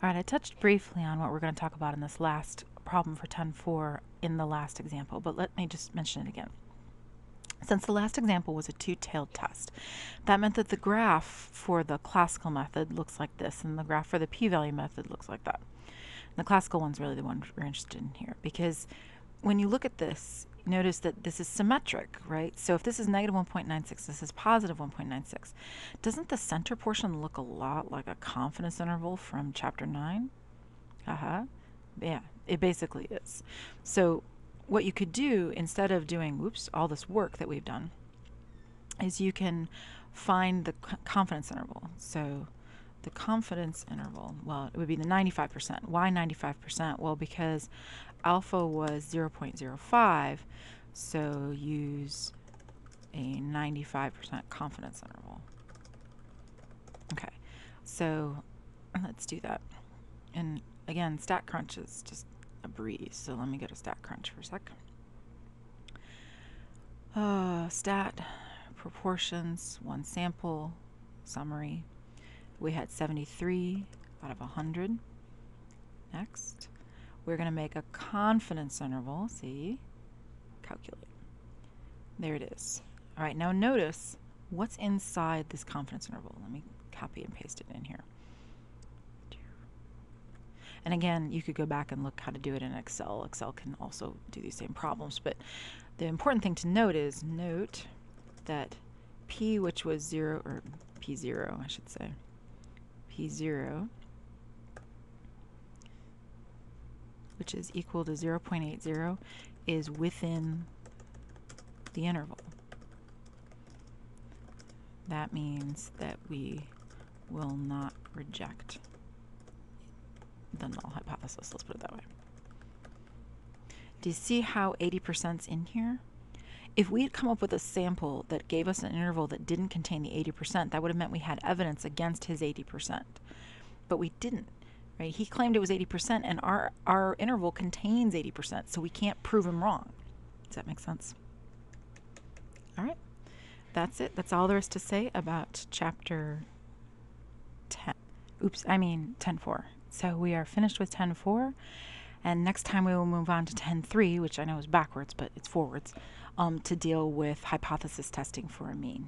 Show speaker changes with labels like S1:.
S1: All right, I touched briefly on what we're going to talk about in this last problem for 10.4 in the last example, but let me just mention it again. Since the last example was a two-tailed test, that meant that the graph for the classical method looks like this, and the graph for the p-value method looks like that. And the classical one's really the one we're interested in here, because when you look at this, notice that this is symmetric, right? So if this is negative 1.96, this is positive 1.96. Doesn't the center portion look a lot like a confidence interval from chapter 9? Yeah, it basically is. So what you could do, instead of doing, all this work that we've done, is you can find the confidence interval. So the confidence interval, well, it would be the 95%. Why 95%? Well, because alpha was 0.05, so use a 95% confidence interval. Okay, so let's do that. And again, StatCrunch is just a breeze, so let me go to StatCrunch for a sec. Stat, proportions, one sample, summary. We had 73 out of 100. Next, we're going to make a confidence interval. See? Calculate. There it is. All right, now notice what's inside this confidence interval. Let me copy and paste it in here. And again, you could go back and look how to do it in Excel. Excel can also do these same problems, but the important thing to note is that P, which was 0, or P0, I should say, P0, which is equal to 0.80, is within the interval. That means that we will not reject the null hypothesis, let's put it that way. Do you see how 80%'s in here? If we had come up with a sample that gave us an interval that didn't contain the 80%, that would have meant we had evidence against his 80%. But we didn't, right? He claimed it was 80%, and our interval contains 80%, so we can't prove him wrong. Does that make sense? All right, that's it. That's all there is to say about chapter 10.4. So we are finished with 10.4, and next time we will move on to 10.3, which I know is backwards, but it's forwards, to deal with hypothesis testing for a mean.